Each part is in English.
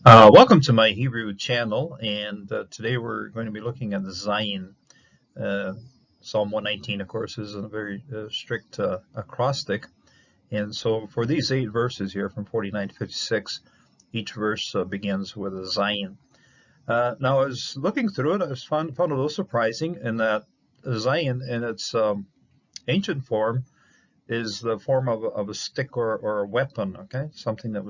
Welcome to my Hebrew channel, and today we're going to be looking at the Zion. Uh, Psalm 119, of course, is a very strict acrostic, and so for these 8 verses here from 49 to 56, each verse begins with a Zion. Now, I was looking through it, found it a little surprising in that Zion, in its ancient form, is the form of a stick or a weapon, okay? Something that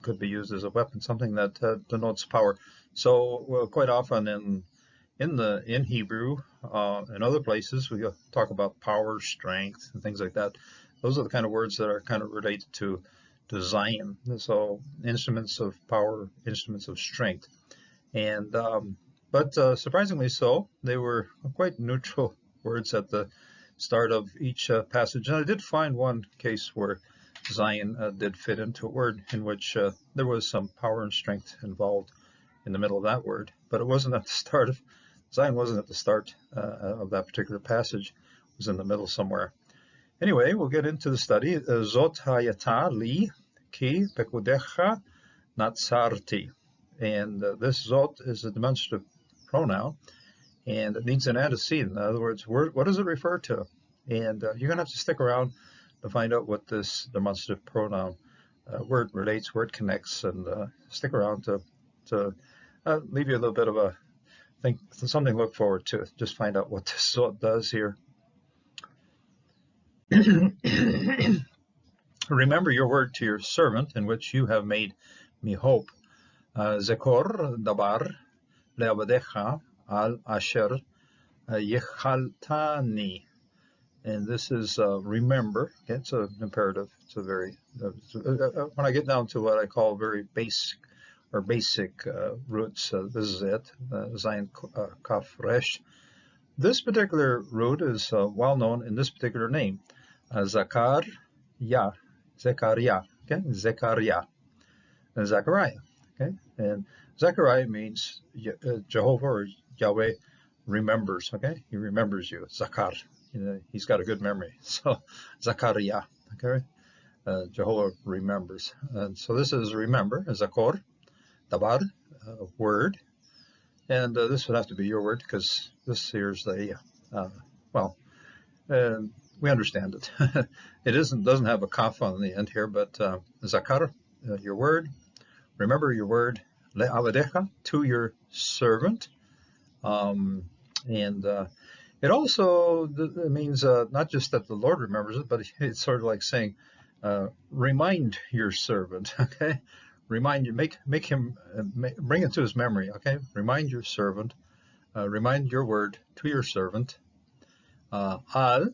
could be used as a weapon, something that denotes power. So, well, quite often in Hebrew and other places, we talk about power, strength, and things like that. Those are the kind of words that are kind of related to Zion. So, instruments of power, instruments of strength, and but surprisingly so, they were quite neutral words at the start of each passage. And I did find one case where Zion did fit into a word in which there was some power and strength involved in the middle of that word, but it wasn't at the start of Zion wasn't at the start of that particular passage. It was in the middle somewhere. Anyway, we'll get into the study. Zot hayata li ki pekudecha natsarti. And this zot is a demonstrative pronoun, and it needs an antecedent. In other words, what does it refer to? And you're going to have to stick around to find out what this demonstrative pronoun word relates, where it connects, and stick around to leave you a little bit of a something to look forward to. Just find out what this zot does here. Remember your word to your servant, in which you have made me hope. Zekor dabar le'avadecha al asher yechaltani. And this is remember. Okay, it's an imperative. It's a very when I get down to what I call very basic roots, this is it. Zayin Kaf Resh. This particular root is well known in this particular name, Zakar Ya, Zechariah. Okay, Zechariah, and Zechariah. Okay, and Zechariah means Jehovah or Yahweh remembers. Okay, he remembers you. Zakar. He's got a good memory. So Zachariah, okay, Jehovah remembers. And so this is remember, Zakor, Dabar, word, and this would have to be your word because this here's the we understand it. It doesn't have a kaf on the end here, but Zakar, your word, remember your word, le'avadecha, to your servant, and it also means not just that the Lord remembers it, but it's sort of like saying, remind your servant, okay? Remind you, make him, bring it to his memory, okay? Remind your servant, remind your word to your servant, al,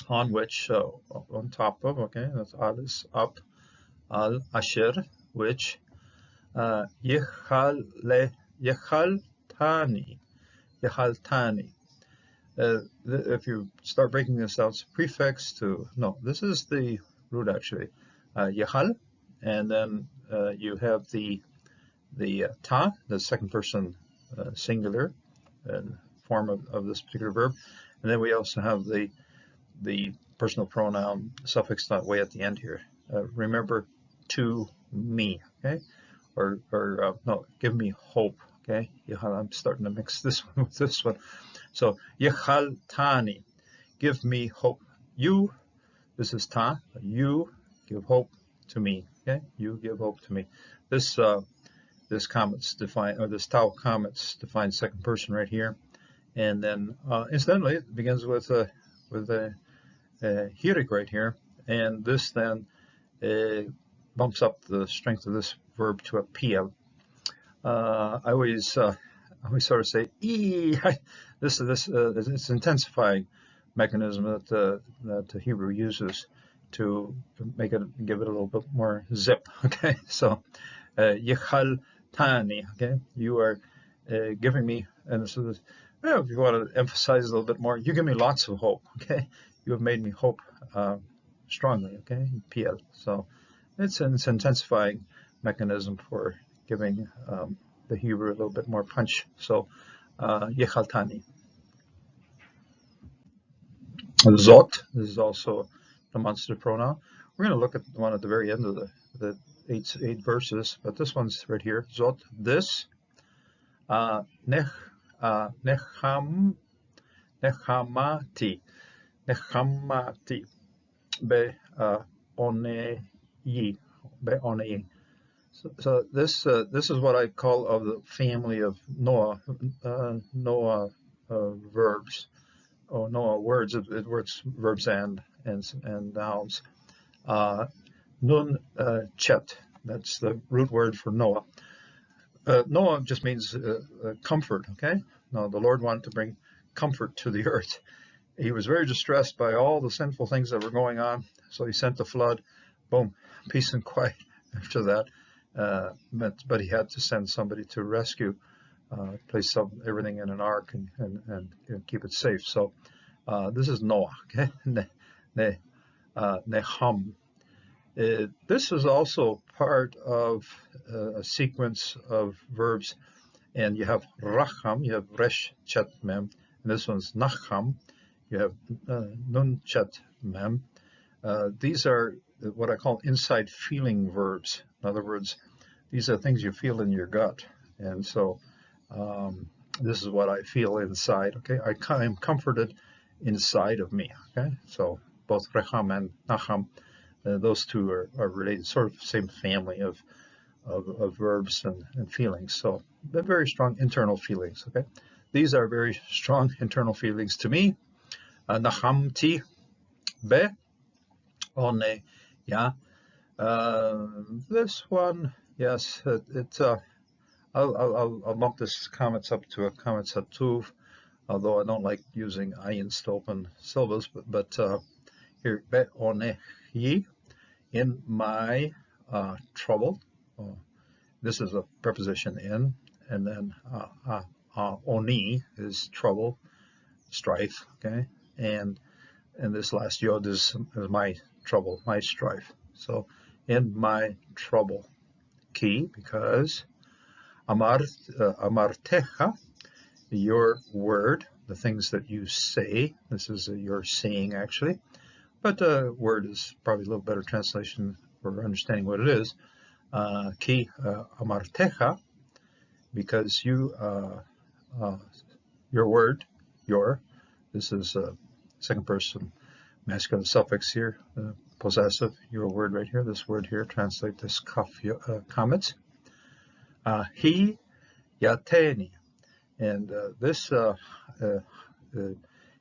on which, on top of, okay? That's al is up, al asher, which, yechaltani. If you start breaking this down, it's a prefix to, no, this is the root actually, yechal, and then you have the ta, the second person singular form of this particular verb, and then we also have the personal pronoun suffix not way at the end here. Remember, to me, okay, or no, give me hope, okay. I'm starting to mix this one with this one. So, Yechaltani, give me hope. You, this is ta, you give hope to me. Okay, you give hope to me. This comments define, or this tau comments define second person right here, and then incidentally it begins with a hirik right here, and this then bumps up the strength of this verb to a pl. I always sort of say, this it's intensifying mechanism that the Hebrew uses to give it a little bit more zip. Okay, so Yechal Tani. Okay, you are giving me, and so this, if you want to emphasize a little bit more, you give me lots of hope. Okay, you have made me hope strongly. Okay, PL. So it's an intensifying mechanism for giving the Hebrew a little bit more punch. So Yechaltani. Zot is also a demonstrative pronoun. We're going to look at the one at the very end of the eight verses, but this one's right here. Zot, this, nechamati, be onei. So this is what I call of the family of Noah, verbs, or Noah words. It works verbs and nouns. Nun chet, that's the root word for Noah. Noah just means comfort, okay? Now, the Lord wanted to bring comfort to the earth. He was very distressed by all the sinful things that were going on, so he sent the flood. Boom, peace and quiet after that. But he had to send somebody to rescue, place everything in an ark and keep it safe. So this is Noah, okay? Neham. This is also part of a sequence of verbs, and you have racham, you have resh chet mem, and this one's nacham, you have nun chet mem. These are what I call inside feeling verbs. In other words, these are things you feel in your gut, and so this is what I feel inside. Okay, I am comforted inside of me. Okay, so both racham and nacham. Those two are related, sort of same family of verbs and feelings. So they're very strong internal feelings. Okay, these are very strong internal feelings to me. Nachamti be one, yeah. This one, yes, I'll bump this comments up to a comments hatuv, although I don't like using ayins to open syllables. But here be one ye. In my trouble, this is a preposition in, and then oni is trouble, strife, okay, and this last yod is my trouble, my strife. So in my trouble, ki, because amartecha, your word, the things that you say. This is your saying actually. But word is probably a little better translation for understanding what it is. Ki amartecha, because you, your word, your, this is second person masculine suffix here, possessive, your word right here, this word here, translate this comments. He yateni, and this,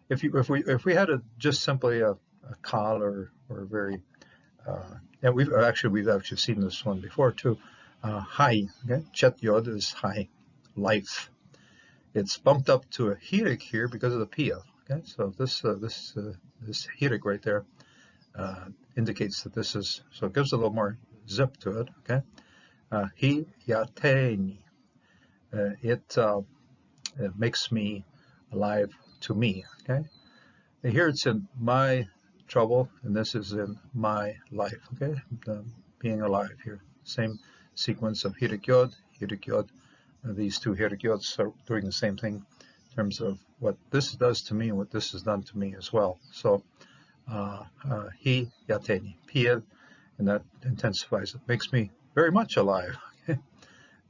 if we had just simply a kal or very, and we've actually seen this one before too. Hai, okay, chet yod is hai, life. It's bumped up to a hirik here because of the pia. Okay, so this hirik right there indicates that this is, so it gives a little more zip to it. Okay, hi yateni, it makes me alive to me. Okay, and here it's in my trouble, and this is in my life. Okay, being alive here, same sequence of hirik yod. These two hirik yods are doing the same thing in terms of what this does to me and what this has done to me as well. So hi yateni, piel, and that intensifies it, makes me very much alive.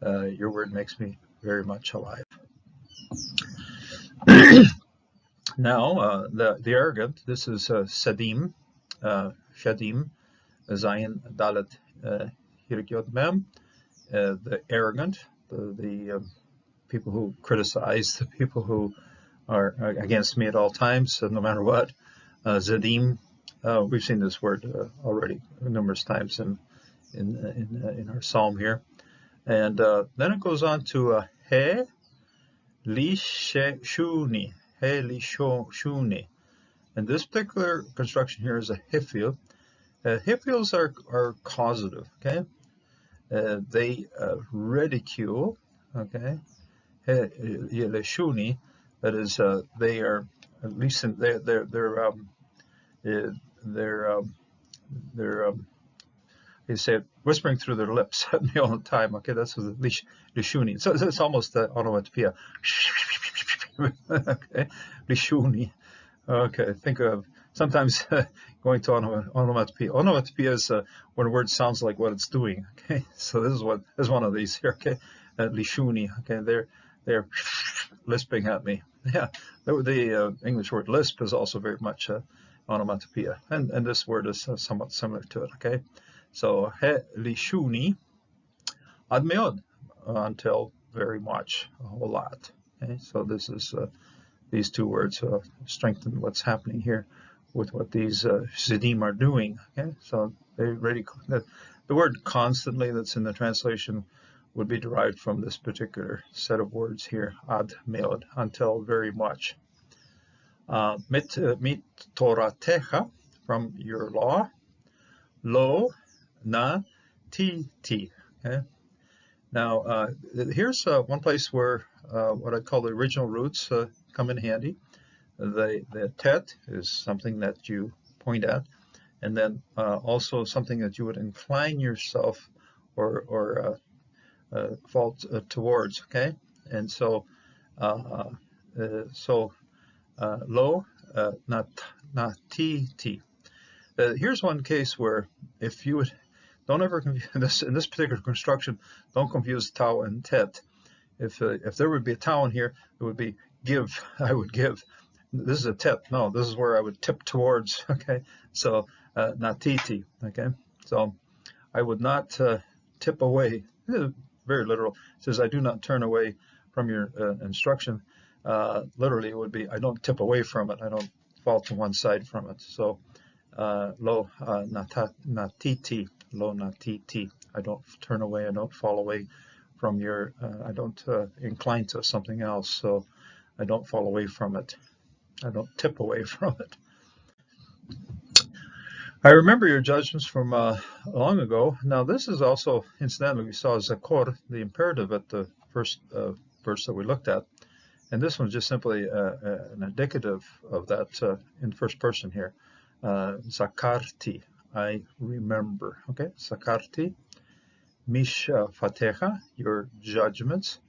Your word makes me very much alive. Now, the arrogant, this is Sadim, Shadim, Zayin, Dalet, Hirik Yod Mem, the arrogant, the people who criticize, the people who are against me at all times, no matter what. Zadim, we've seen this word already numerous times in our psalm here. And then it goes on to He Lishuni. Shuni. And this particular construction here is a hifil. Hifils are causative, okay? They ridicule, okay? Shuni, that is, they are at least they say whispering through their lips all the time. Okay, that's the lishuni. So it's almost onomatopoeia. Okay, lishuni. Okay, think of sometimes going to onomatopoeia. Onomatopoeia is when a word sounds like what it's doing. Okay, so this is one of these here. Okay, lishuni. Okay, they're lisping at me. Yeah, the English word lisp is also very much onomatopoeia, and this word is somewhat similar to it. Okay, so he lishuni ad meod, until very much, a whole lot. Okay, so this is these two words strengthen what's happening here with what these Sidim are doing. Okay, so they really the word constantly that's in the translation would be derived from this particular set of words here, ad meod, until very much. Mit Toratecha, from your law, lo na ti. Okay. Now here's one place where what I call the original roots come in handy. The tet is something that you point at, and then also something that you would incline yourself or fall towards. Okay, and so lo not ti. Here's one case where if you would don't ever confuse in this particular construction, don't confuse tau and tet. If there would be a tau in here, it would be give. I would give. This is a tip. No, this is where I would tip towards. Okay, so natiti. Okay, so I would not tip away. Very literal. It says I do not turn away from your instruction. Literally, it would be I don't tip away from it. I don't fall to one side from it. So lo natiti, lo natiti. I don't turn away. I don't fall away from your. I don't incline to something else. So I don't fall away from it. I don't tip away from it. I remember your judgments from long ago. Now, this is also, incidentally, we saw Zakor, the imperative at the first verse that we looked at. And this one's just simply an indicative of that in first person here. Zakarti, I remember. Okay, Zakarti, Misha Fatecha, your judgments,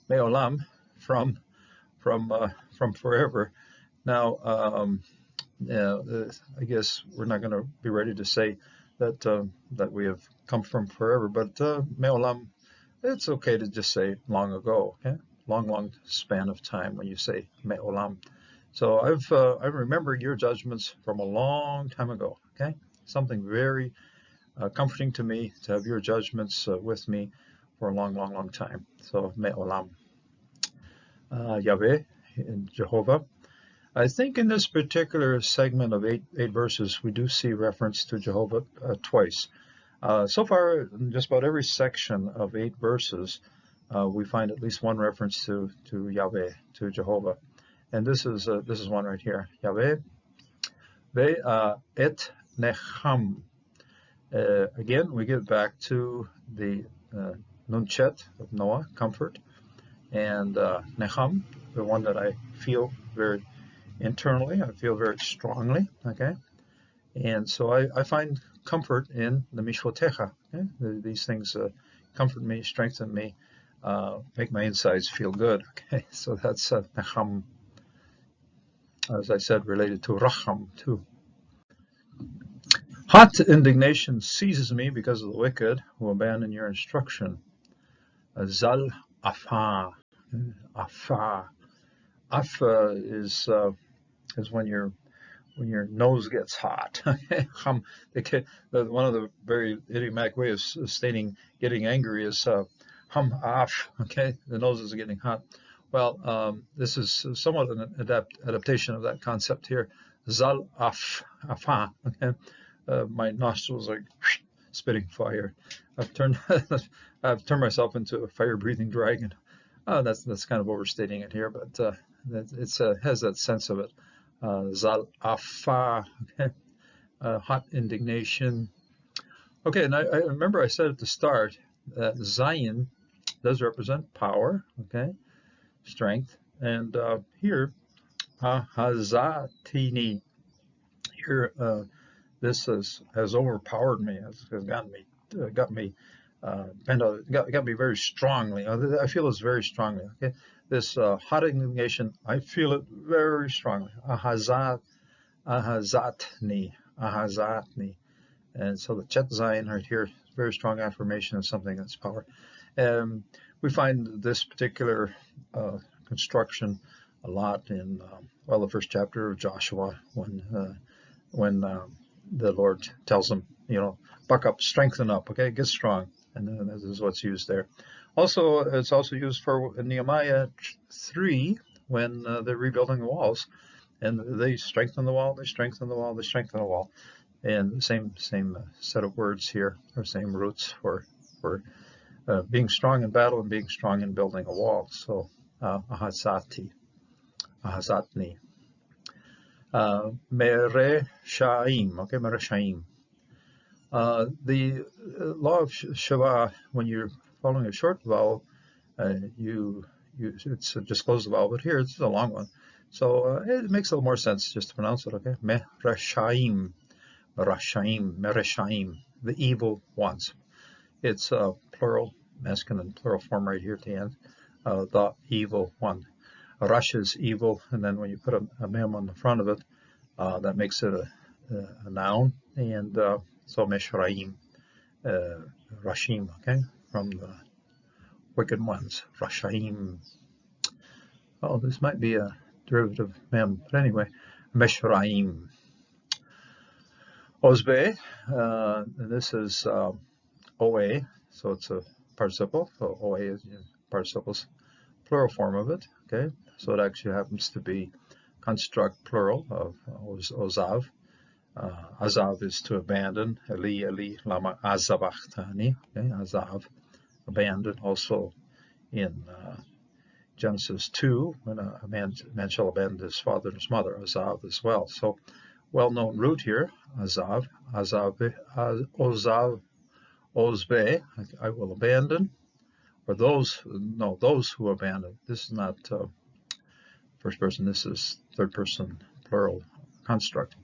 Meolam, from forever. Now, I guess we're not going to be ready to say that we have come from forever, but Meolam, it's okay to just say long ago. Okay, long span of time when you say Meolam. So I remember your judgments from a long time ago. Okay, something very comforting to me to have your judgments with me for a long time. So Meolam, Yahweh, Jehovah. I think in this particular segment of eight verses, we do see reference to Jehovah twice. So far, in just about every section of 8 verses, we find at least one reference to Yahweh, to Jehovah, and this is one right here. Yahweh, ve et necham. Again, we get back to the nunchet of Noah, comfort, and necham, the one that I feel very internally, I feel very strongly, okay? And so I find comfort in the mishvotecha. Okay? These things comfort me, strengthen me, make my insides feel good, okay? So that's necham, as I said, related to racham too. Hot indignation seizes me because of the wicked who abandon your instruction. Zal afa, afa. Afa is when your nose gets hot. One of the very idiomatic ways of stating getting angry is hum af. Okay, the nose is getting hot. Well, this is somewhat an adaptation of that concept here. Zal af afa. Okay, my nostrils are spitting fire. I've turned myself into a fire-breathing dragon. That's kind of overstating it here, but it has that sense of it. Zal afa, okay? Hot indignation. Okay, and I remember I said at the start that Zion does represent power, okay, strength, and here hazatini. Here, this has overpowered me, has got me very strongly. I feel this very strongly. Okay, this hot indignation, I feel it very strongly. Ahazat ahazatni, ahazatni. And so the Chet Zion right here, very strong affirmation of something that's power. We find this particular construction a lot in, the first chapter of Joshua when the Lord tells him, buck up, strengthen up, okay, get strong. And then this is what's used there. Also, it's also used for Nehemiah 3 when they're rebuilding the walls. And they strengthen the wall, they strengthen the wall, they strengthen the wall. And the same set of words here, or same roots for being strong in battle and being strong in building a wall. So ahazatni. Mereshaim, okay, mereshaim. The law of Shavah, when you're following a short vowel, it's a disclosed vowel, but here it's a long one. So it makes a little more sense just to pronounce it, okay? Mereshaim, mereshaim, the evil ones. It's plural, masculine plural form right here at the end, the evil one. Rush is evil, and then when you put a mem on the front of it, that makes it a noun, and so Meshraim, Rashim, okay, from the wicked ones, Rashaim. Oh, this might be a derivative mem, but anyway, Meshraim. Osbe, this is OA, so it's a participle, so OA is participles, plural form of it, okay, so it actually happens to be construct plural of Ozav. Azav is to abandon. Eli, Eli, lama azavachtani. Okay, Azav, abandon. Also in Genesis 2, when a man shall abandon his father and his mother, Azav as well. So, well-known root here, Azav, Ozav, Ozbe, I will abandon, or those who abandon. This is not first person, this is third person plural construct.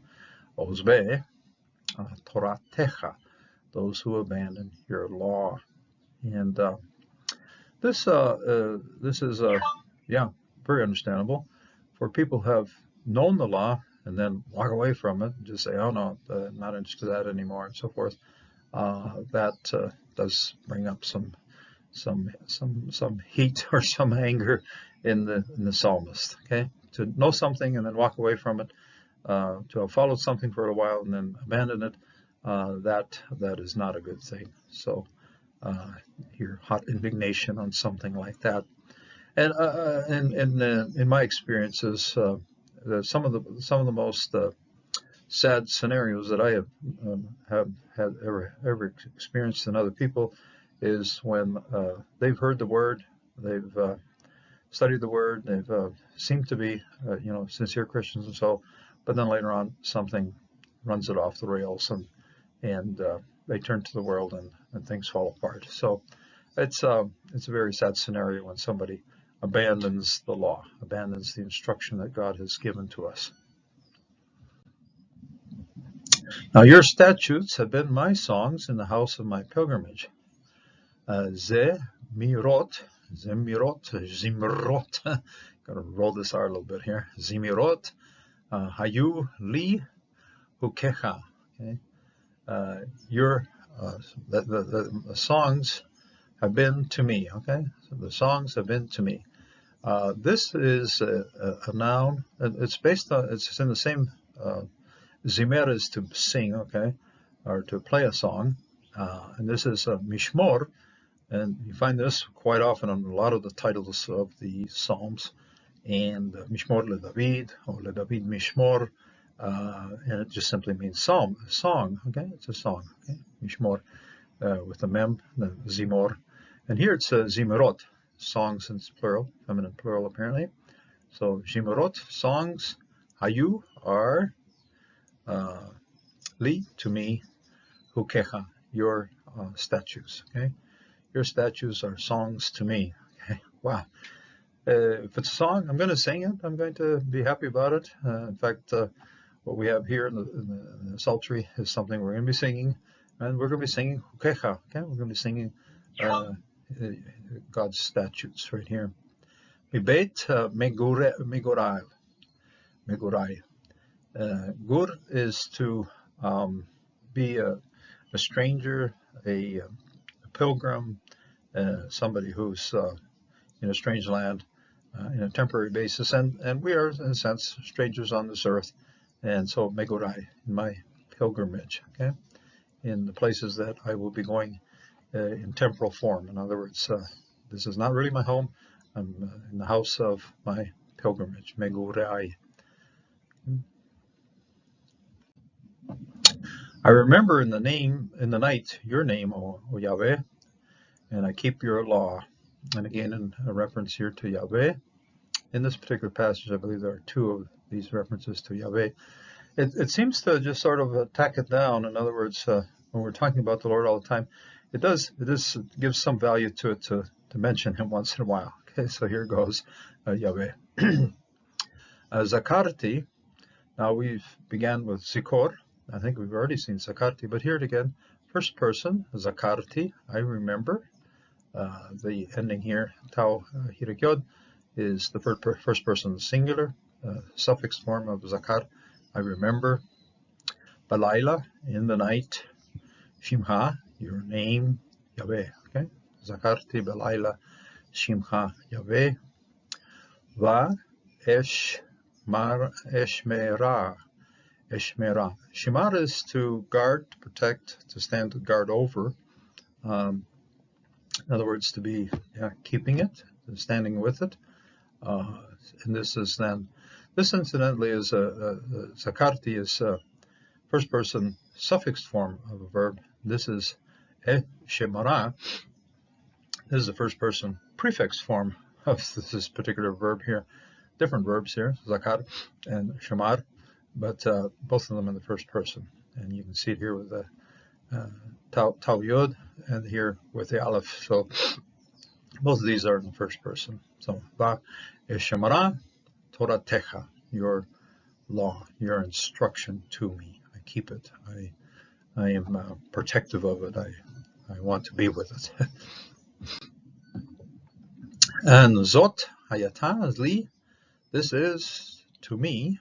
Ozbe, Toratecha, those who abandon your law. And this is very understandable. For people who have known the law and then walk away from it, and just say, oh no, I'm not interested in that anymore, and so forth. That does bring up some heat or some anger in the psalmist. Okay, to know something and then walk away from it. To have followed something for a while and then abandon it, that is not a good thing. So your hot indignation on something like that, and in my experiences, some of the most sad scenarios that I have had ever experienced in other people is when they've heard the word, they've studied the word, they've seemed to be sincere Christians and so. But then later on, something runs it off the rails, and they turn to the world, and things fall apart. So it's a very sad scenario when somebody abandons the law, abandons the instruction that God has given to us. Now your statutes have been my songs in the house of my pilgrimage. Zemirot. Gotta roll this R a little bit here. Zemirot. Hayu li hukecha. Okay, the songs have been to me. Okay, so the songs have been to me. This is a noun. It's in the same. Zimer is to sing. Okay, or to play a song, and this is mishmor, and you find this quite often on a lot of the titles of the Psalms. And Mishmor le David, or le David Mishmor, and it just simply means song. Okay, it's a song. Okay, Mishmor with the mem, the zimor, and here it's zimerot, songs in plural, feminine plural apparently. So zimerot, songs. Hayu are li to me, hukecha, your statues. Okay, your statues are songs to me. Okay, wow. If it's a song, I'm going to sing it. I'm going to be happy about it. In fact, what we have here in the Psaltery is something we're going to be singing, and we're going to be singing Hukecha. Okay, we're going to be singing God's statutes right here. Mibet Megorai. Gur is to be a stranger, a pilgrim, somebody who's in a strange land in a temporary basis, and we are, in a sense, strangers on this earth, and so megurai, in my pilgrimage, okay, in the places that I will be going in temporal form. In other words, this is not really my home. I'm in the house of my pilgrimage, megurai. I remember in the night, your name, O Yahweh, and I keep your law. And again, in a reference here to Yahweh. In this particular passage, I believe there are two of these references to Yahweh. It seems to just sort of tack it down. In other words, when we're talking about the Lord all the time, it gives some value to it to mention him once in a while. Okay, so here goes Yahweh. Zakarti. Now we've began with Zikor. I think we've already seen Zakarti, but here it again, first person, Zakarti, I remember. The ending here, Tau Hirakyod, is the first person singular, suffix form of Zakar, I remember. Balayla, in the night. Shimcha, your name, Yahweh. Okay, Zakarti Balayla Shimcha Yahweh. Va Eshmera. Shemar is to guard, to protect, to stand guard over. In other words, to be keeping it, standing with it. And this incidentally is Zakarti is first person suffix form of a verb. This is Shemara. This is the first person prefix form of this particular verb here. Different verbs here, Zakar and Shemar, but both of them in the first person. And you can see it here with the Tau Yod and here with the Aleph. So both of these are in the first person. So Va Shemara Toratecha, your law, your instruction to me. I keep it. I am protective of it. I want to be with it. And Zot Hayata Li, this is to me,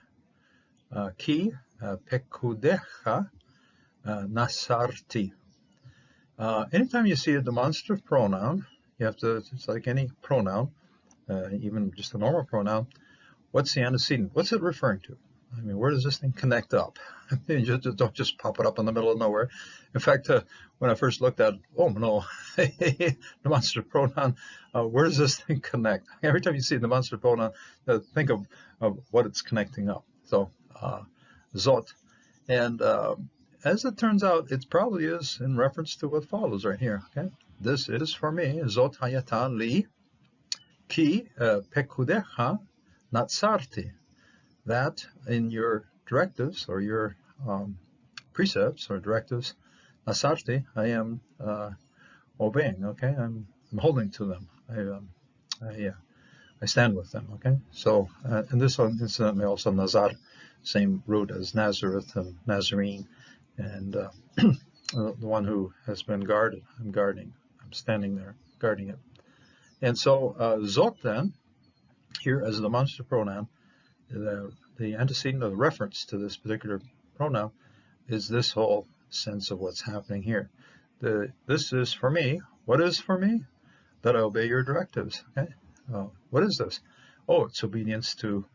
Ki Pekudecha Nasarti. Anytime you see a demonstrative pronoun, you have to, it's like any pronoun, even just a normal pronoun, what's the antecedent? What's it referring to? I mean, where does this thing connect up? You just don't just pop it up in the middle of nowhere. In fact, when I first looked at it, oh no, demonstrative pronoun, where does this thing connect? Every time you see a demonstrative pronoun, think of what it's connecting up. So, Zot. And as it turns out, it probably is in reference to what follows right here. Okay, this is for me, Zot Hayatan Li, Ki Pekudecha Natsarti. That in your directives or your precepts or directives, Nasarti, I am obeying. Okay, I'm holding to them. I stand with them. Okay, so and this one incidentally also Nazar, same root as Nazareth and Nazarene, and the one who has been guarded. I'm guarding. I'm standing there guarding it. And so Zot then here as a demonstrative pronoun. The antecedent of the reference to this particular pronoun is this whole sense of what's happening here. This is for me. What is for me? That I obey your directives. Okay. What is this? Oh, it's obedience to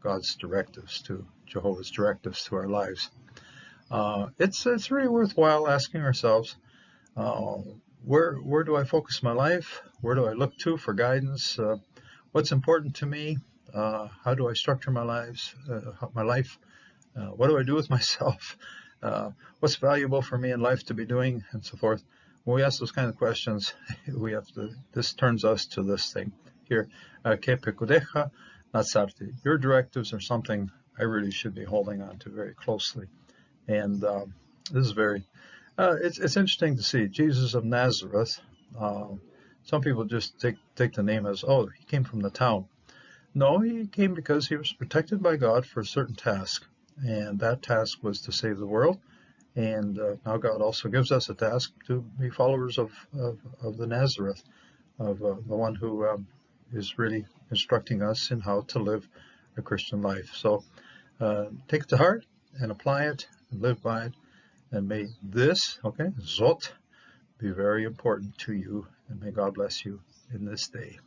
God's directives, to Jehovah's directives to our lives. It's really worthwhile asking ourselves, where do I focus my life? Where do I look to for guidance? What's important to me? How do I structure my life? What do I do with myself? What's valuable for me in life to be doing, and so forth. When we ask those kind of questions, this turns us to this thing here. Ke pekudecha natsarti. Your directives are something I really should be holding on to very closely. And this is very, it's interesting to see Jesus of Nazareth. Some people just take the name as, oh, he came from the town. No, he came because he was protected by God for a certain task, and that task was to save the world. And now God also gives us a task to be followers of the Nazareth, of the one who is really instructing us in how to live a Christian life. So take it to heart and apply it and live by it. And may this, okay, zot, be very important to you. And may God bless you in this day.